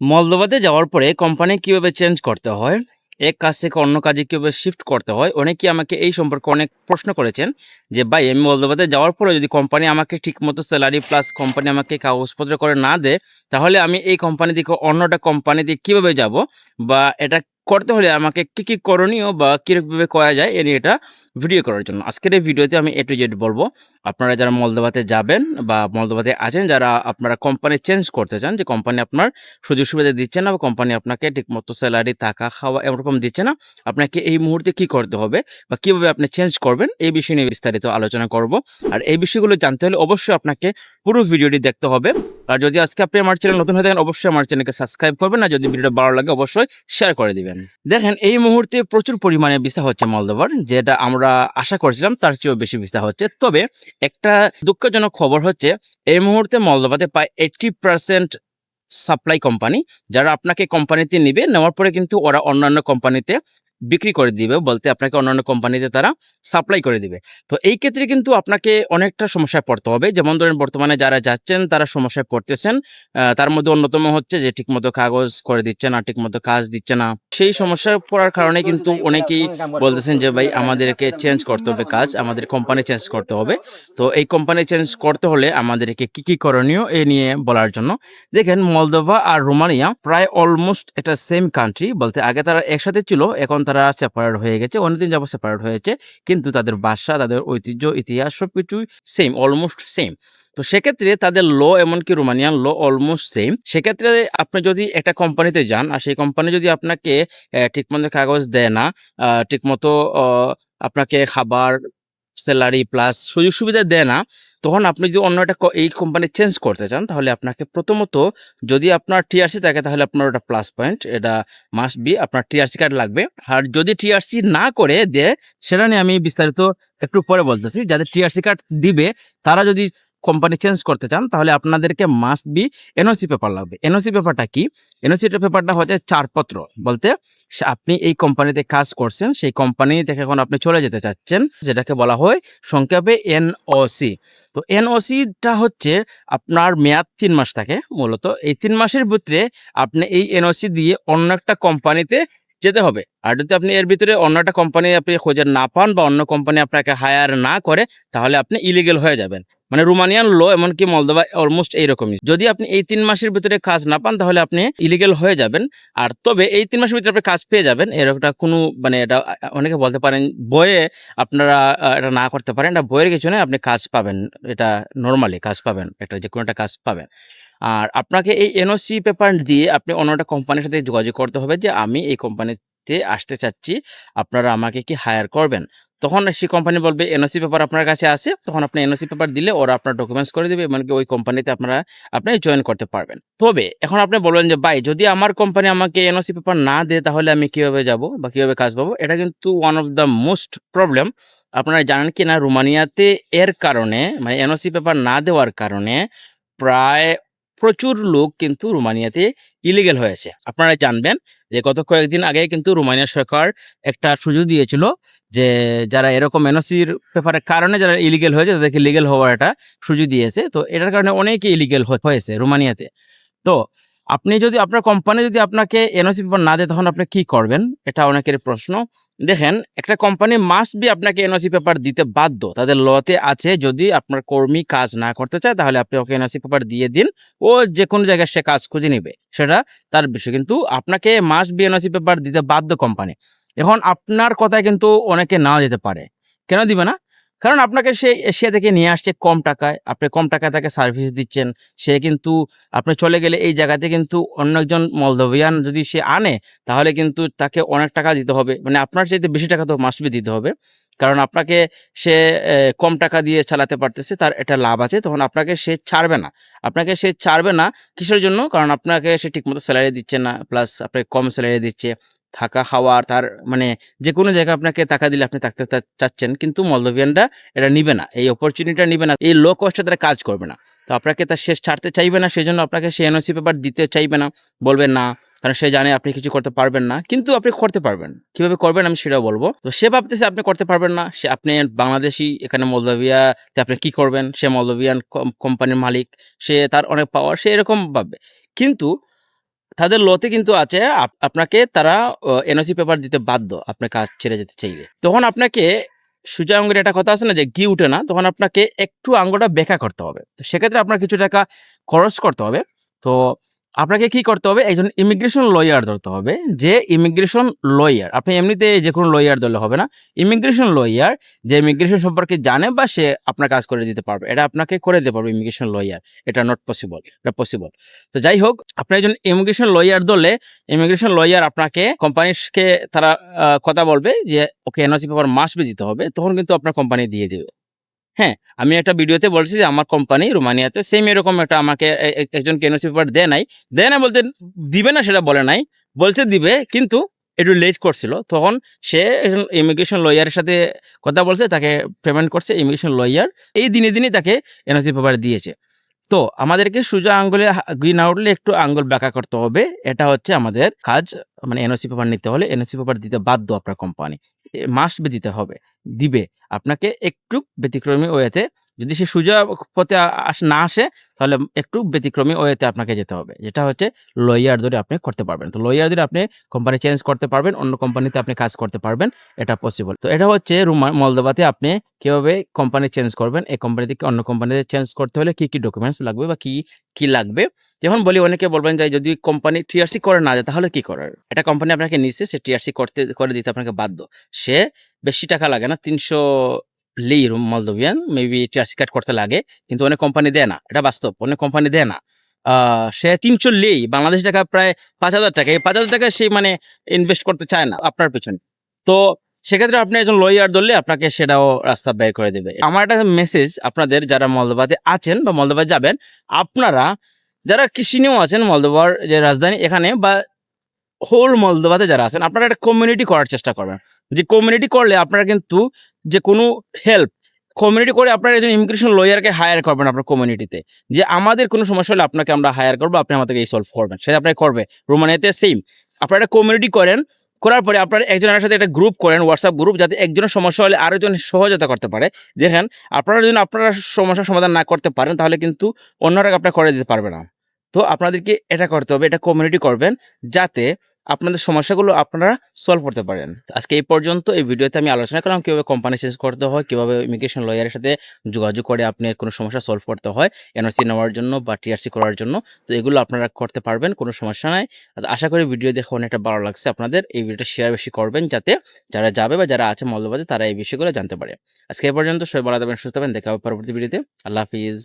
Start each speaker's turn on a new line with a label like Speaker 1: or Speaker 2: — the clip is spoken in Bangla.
Speaker 1: মলদোভাতে যাওয়ার পরে কোম্পানি কিভাবে চেঞ্জ করতে হয়, এক কাজ থেকে অন্য কাজে কিভাবে শিফট করতে হয়, অনেকেই আমাকে এই সম্পর্কে অনেক প্রশ্ন করেছেন যে ভাই আমি মলদোভাতে যাওয়ার পরে যদি কোম্পানি আমাকে ঠিকমতো স্যালারি প্লাস কোম্পানি আমাকে কাগজপত্র করে না দেয়, তাহলে আমি এই কোম্পানি থেকে অন্যটা কোম্পানিতে কিভাবে যাব, বা এটা করতে হলে আমাকে কি কি করণীয় বা কীভাবে করা যায় এ নিয়ে এটা ভিডিও করার জন্য আজকের এই ভিডিওতে আমি A to Z বলবো। আপনারা যারা মলদোভাতে যাবেন বা মলদোভাতে আছেন, যারা আপনারা কোম্পানি চেঞ্জ করতে চান, যে কোম্পানি আপনার সুযোগ সুবিধা দিচ্ছে না বা কোম্পানি আপনাকে ঠিকমতো স্যালারি, থাকা, খাওয়া এরকম দিচ্ছে না, আপনাকে এই মুহূর্তে কি করতে হবে বা কিভাবে আপনি চেঞ্জ করবেন এই বিষয় নিয়ে বিস্তারিত আলোচনা করব। আর এই বিষয়গুলো জানতে হলে অবশ্যই আপনাকে পুরো ভিডিওটি দেখতে হবে। আর যদি আজকে আপনি আমার চ্যানেল নতুন হয়ে থাকেন, অবশ্যই আমার চ্যানেলকে সাবস্ক্রাইব করবেন, আর যদি ভিডিওটা ভালো লাগে অবশ্যই শেয়ার করে দিবেন। দেখেন, এই মুহূর্তে প্রচুর পরিমাণে ভিসা হচ্ছে মলদোভার, যেটা আমরা আশা করছিলাম তার চেয়েও বেশি ভিসা হচ্ছে। তবে একটা দুঃখজনক খবর হচ্ছে, এই মুহূর্তে মলদোভাতে প্রায় 80% সাপ্লাই কোম্পানি, যারা আপনাকে কোম্পানিতে নিবে, নেওয়ার পরে কিন্তু ওরা অন্যান্য কোম্পানিতে বিক্রি করে দিবে, বলতে আপনাকে অন্যান্য কোম্পানিতে তারা সাপ্লাই করে দিবে। তো এই ক্ষেত্রে কিন্তু আপনাকে অনেকটা সমস্যায় পড়তে হবে। যেমন ধরেন, বর্তমানে যারা যাচ্ছেন তারা সমস্যায় পড়তেছেন। তার মধ্যে অন্যতম হচ্ছে যে ঠিকমতো কাগজ করে দিচ্ছে না, ঠিকমতো কাজ দিচ্ছে না। সেই সমস্যায় পড়ার কারণে কিন্তু অনেকেই বলতেছেন যে ভাই আমাদেরকে চেঞ্জ করতে হবে কাজ, আমাদের কোম্পানি চেঞ্জ করতে হবে। তো এই কোম্পানি চেঞ্জ করতে হলে আমাদেরকে কি কি করণীয় এ নিয়ে বলার জন্য, দেখেন, মলদোভা আর রোমানিয়া প্রায় অলমোস্ট একটা সেম কান্ট্রি, বলতে আগে তারা একসাথে ছিল, এখন তারা সেপারেট হয়ে গেছে, অনেকদিন যাবত সেপারেট হয়েছে, কিন্তু তাদের ভাষা, তাদের ঐতিহ্য, ইতিহাস সবকিছুই সেম, অলমোস্ট সেম। তো সেক্ষেত্রে তাদের ল, এমনকি রোমানিয়ান ল অলমোস্ট সেম। সেক্ষেত্রে আপনি যদি একটা কোম্পানিতে যান আর সেই কোম্পানি যদি আপনাকে ঠিকমতো কাগজ দেয় না, ঠিকমতো আপনাকে খাবার, স্যালারি প্লাস সুযোগ সুবিধা দেয় না, তখন আপনি যদি অন্য একটা এই কোম্পানি চেঞ্জ করতে চান, তাহলে আপনাকে প্রথমত, যদি আপনার টিআরসি থাকে তাহলে আপনার ওটা প্লাস পয়েন্ট, এটা মাস্ট বি, আপনার টিআরসি কার্ড লাগবে। আর যদি টিআরসি না করে দেয়, সেটা নিয়ে আমি বিস্তারিত একটু পরে বলতেছি। যাদের টিআরসি কার্ড দিবে তারা যদি কোম্পানি চেঞ্জ করতে চান, তাহলে আপনাদেরকে মাস্ট বি এনওসি পেপার লাগবে। এনওসি পেপারটা কি? এনওসি পেপারটা হচ্ছে চারপত্র, বলতে আপনি এই কোম্পানিতে কাজ করছেন, সেই কোম্পানি থেকে এখন আপনি চলে যেতে চাচ্ছেন, যেটাকে বলা হয় সংক্ষেপে এনওসি। তো এনওসিটা হচ্ছে আপনার মেয়াদ 3 মাস থাকে মূলত। এই 3 মাসের ভিতরে আপনি এই এনওসি দিয়ে অন্য একটা কোম্পানিতে যেতে হবে। আর যদি আপনি এর ভিতরে অন্য একটা কোম্পানি আপনি খুঁজে না পান বা অন্য কোম্পানি আপনাকে হায়ার না করে, তাহলে আপনি ইলিগেল হয়ে যাবেন। মানে রোমানিয়ান ল, এমনকি মলদোভা অলমোস্ট এইরকমই। যদি আপনি এই 3 মাসের ভিতরে কাজ না পান, তাহলে আপনি ইলিগেল হয়ে যাবেন। আর তবে এই 3 মাসের ভিতরে আপনি কাজ পেয়ে যাবেন, এরকম কোনো মানে এটা অনেকে বলতে পারেন বইয়ে আপনারা এটা না করতে পারেন, এটা বইয়ের কিছু নয়, আপনি কাজ পাবেন, এটা নর্মালি কাজ পাবেন, একটা যে কোনো একটা কাজ পাবেন। আর আপনাকে এই এনওসি পেপার দিয়ে আপনি অন্য একটা কোম্পানির সাথে যোগাযোগ করতে হবে যে আমি এই কোম্পানিতে আসতে চাচ্ছি, আপনারা আমাকে কি হায়ার করবেন। তখন সেই কোম্পানি বলবে এনওসি পেপার আপনার কাছে আছে, তখন আপনি এনওসি পেপার দিলে ওরা আপনার ডকুমেন্টস করে দেবে, এমনকি ওই কোম্পানিতে আপনি জয়েন করতে পারবেন। তবে এখন আপনি বলবেন যে ভাই, যদি আমার কোম্পানি আমাকে এনওসি পেপার না দেয়, তাহলে আমি কিভাবে যাব বা কিভাবে কাজ পাবো? এটা কিন্তু one of the most problem. আপনারা জানেন কি না, রোমানিয়াতে এর কারণে, মানে এনওসি পেপার না দেওয়ার কারণে প্রায় প্রচুর লোক কিন্তু রোমানিয়াতে ইলিগেল হয়েছে। আপনারা জানবেন যে গত কয়েকদিন আগে কিন্তু রোমানিয়া সরকার একটা সুযোগ দিয়েছিল যে যারা এরকম এনওসির পেপারের কারণে যারা ইলিগেল হয়েছে তাদেরকে লিগেল হওয়ার একটা সুযোগ দিয়েছে। তো এটার কারণে অনেকে ইলিগেল হয়েছে রোমানিয়াতে। তো আপনি যদি, আপনার কোম্পানি যদি আপনাকে এনওসি পেপার না দেয়, তখন আপনি কি করবেন? এটা অনেকের প্রশ্ন। দেখেন, একটা কোম্পানি মাস্ট বি আপনাকে এনওসি পেপার দিতে বাধ্য, তাদের লতে আছে। যদি আপনার কর্মী কাজ না করতে চায়, তাহলে আপনি ওকে এনওসি পেপার দিয়ে দিন, ও যে কোনো জায়গায় সে কাজ খুঁজে নেবে, সেটা তার বিষয়। কিন্তু আপনাকে মাস্ট বি এনওসি পেপার দিতে বাধ্য কোম্পানি। এখন আপনার কথায় কিন্তু অনেকে নাও দিতে পারে। কেন দিবে না? কারণ আপনাকে সে এশিয়া থেকে নিয়ে আসছে কম টাকায়, আপনি কম টাকায় তাকে সার্ভিস দিচ্ছেন। সে কিন্তু, আপনি চলে গেলে এই জায়গাতে কিন্তু অন্য একজন মলদোভিয়ান যদি সে আনে, তাহলে কিন্তু তাকে অনেক টাকা দিতে হবে, মানে আপনার চাইতে বেশি টাকা তো মাস্ট বি দিতে হবে। কারণ আপনাকে সে কম টাকা দিয়ে চালাতে পারতেছে, তার এটা লাভ আছে, তখন আপনাকে সে ছাড়বে না। আপনাকে সে ছাড়বে না কিসের জন্য? কারণ আপনাকে সে ঠিকমতো স্যালারি দিচ্ছে না, প্লাস আপনাকে কম স্যালারি দিচ্ছে। থাকা, খাওয়া, তার মানে যেকোনো জায়গায় আপনাকে টাকা দিলে আপনি থাকতে চাচ্ছেন, কিন্তু মলদোভিয়ানরা এটা নিবে না, এই অপরচুনিটিটা নিবে না, এই লো কস্টে তারা কাজ করবে না। তো আপনাকে তার শেষ ছাড়তে চাইবে না, সেজন্য আপনাকে সে এনওসি পেপার দিতে চাইবে না, বলবেন না। কারণ সে জানে আপনি কিছু করতে পারবেন না, কিন্তু আপনি করতে পারবেন। কিভাবে করবেন আমি সেটাও বলবো। তো সে ভাবতেছে আপনি করতে পারবেন না, সে, আপনি বাংলাদেশি, এখানে মলদোভিয়াতে আপনি কি করবেন? সে মলদোভিয়ান কোম্পানির মালিক, সে তার অনেক পাওয়ার, সে এরকম ভাববে। কিন্তু তাদের লতে কিন্তু আছে আপনাকে তারা এনওসি পেপার দিতে বাধ্য, আপনার কাজ ছেড়ে যেতে চাইলে। তখন আপনাকে সোজা আঙুলে একটা কথা আছে না যে ঘি উঠে না, তখন আপনাকে একটু আঙুলটা বেঁকা করতে হবে। তো সেক্ষেত্রে আপনার কিছু টাকা খরচ করতে হবে। তো আপনাকে কি করতে হবে, একজন ইমিগ্রেশন লয়ার ধরতে হবে, যে ইমিগ্রেশন লয়ার, আপনি এমনিতে যে কোনো লয়ার ধরলে হবে না, ইমিগ্রেশন লয়ার যে ইমিগ্রেশন সম্পর্কে জানে বা সে আপনার কাজ করে দিতে পারবে, এটা আপনাকে করে দিতে পারবে ইমিগ্রেশন লয়ার। এটা নট পসিবল, এটা পসিবল। তো যাই হোক, আপনি একজন ইমিগ্রেশন লয়ার ধরলে ইমিগ্রেশন লয়ার আপনাকে কোম্পানিকে তারা কথা বলবে যে ওকে এনওসি পেপার মাস্ট বি দিতে হবে, তখন কিন্তু আপনার কোম্পানি দিয়ে দেবে। হ্যাঁ, আমি একটা ভিডিওতে বলছি যে আমার কোম্পানি রোমানিয়াতে সেম এরকম একটা আমাকে একজনকে এনওসি পেপার দেয় না বলতে দিবে না সেটা বলে নাই, বলছে দিবে কিন্তু একটু লেট করছিল। তখন সে একজন ইমিগ্রেশন লয়ারের সাথে কথা বলছে, তাকে পেমেন্ট করছে, ইমিগ্রেশন লয়ার এই দিনে তাকে এনওসি পেপার দিয়েছে। তো আমাদেরকে সোজা আঙ্গুলে ঘি না উঠলে একটু আঙ্গুল বাঁকা করতে হবে, এটা হচ্ছে আমাদের কাজ। মানে এনওসি পেপার নিতে হলে এনওসি পেপার দিতে বাধ্য আপনার কোম্পানি, মাস্ট বি দিতে হবে, দিবে। আপনাকে একটু ব্যতিক্রমী ওয়েতে, যদি সে সোজা পথে না আসে তাহলে একটু ব্যতিক্রমী ওয়েতে আপনাকে যেতে হবে, যেটা হচ্ছে লয়ার ধরে আপনি করতে পারবেন। তো লয়ার ধরে আপনি কোম্পানি চেঞ্জ করতে পারবেন, অন্য কোম্পানিতে আপনি কাজ করতে পারবেন, এটা পসিবল। তো এটা হচ্ছে মলদোভাতে আপনি কিভাবে কোম্পানি চেঞ্জ করবেন, এই কোম্পানি থেকে অন্য কোম্পানিতে চেঞ্জ করতে হলে কি ডকুমেন্টস লাগবে বা কি লাগবে। যখন বলি অনেকে বলবেন যে যদি কোম্পানি টিআরসি করে না যায় তাহলে কি করার, এটা কোম্পানি আপনাকে নিচ্ছে, সে টিআরসি করে দিতে আপনাকে বাধ্য। সে বেশি টাকা লাগে না, 300 লির মলদোভিয়ান মেবি টিআরসি কার্ড করতে লাগে, কিন্তু অনেক কোম্পানি দেয় না, এটা বাস্তব, অনেক কোম্পানি দেয় না। সে 300 লি বাংলাদেশি টাকা প্রায় 5,000 টাকা, এই 5,000 টাকা সে মানে ইনভেস্ট করতে চায় না আপনার পেছনে। তো সেক্ষেত্রে আপনি একজন লয়ার ধরলে আপনাকে সেটাও রাস্তা বের করে দেবে। আমার একটা মেসেজ আপনাদের যারা মলদোভাতে আছেন বা মলদোভা যাবেন, আপনারা যারা কিশিনিও আছেন, মলদোভার যে রাজধানী এখানে, বা হোল মলদোভাতে যারা আছেন, আপনারা একটা কমিউনিটি করার চেষ্টা করবেন। যে কমিউনিটি করলে আপনারা কিন্তু যে কোনো হেল্প কমিউনিটি করে আপনারা একজন ইমিগ্রেশন লয়ারকে হায়ার করবেন আপনার কমিউনিটিতে, যে আমাদের কোনো সমস্যা হলে আপনাকে আমরা হায়ার করবো, আপনি আমাদেরকে এই সলভ করবেন, সেটা আপনাকে করবে। রোমানিয়াতে সেম, আপনারা একটা কমিউনিটি করেন, করার পরে আপনারা একজনের সাথে একটা গ্রুপ করেন, হোয়াটসঅ্যাপ গ্রুপ, যাতে একজনের সমস্যা হলে আরেকজন সহযোগিতা করতে পারে। দেখেন, আপনারা যদি আপনারা সমস্যার সমাধান না করতে পারেন তাহলে কিন্তু অন্যরা আপনার করে দিতে পারবে না। তো আপনাদেরকে এটা করতে হবে, এটা কমিউনিটি করবেন, যাতে আপনাদের সমস্যাগুলো আপনারা সলভ করতে পারেন। আজকে এই পর্যন্ত। এই ভিডিওতে আমি আলোচনা করলাম কিভাবে কোম্পানি চেঞ্জ করতে হয়, কিভাবে ইমিগ্রেশন লয়ারের সাথে যোগাযোগ করে আপনি কোনো সমস্যা সলভ করতে হয় এনওসি নেওয়ার জন্য বা টিআরসি করার জন্য। তো এগুলো আপনারা করতে পারবেন, কোনো সমস্যা নাই। আশা করি ভিডিও দেখে অনেকটা ভালো লাগছে আপনাদের। এই ভিডিওটা শেয়ার বেশি করবেন, যাতে যারা যাবে বা যারা আছে মলদোভাতে তারা এই বিষয়গুলো জানতে পারে। আজকে এই পর্যন্ত, সবাই ভালো থাকবেন, সুস্থ থাকবেন, দেখা হবে পরবর্তী ভিডিওতে। আল্লাহ হাফিজ।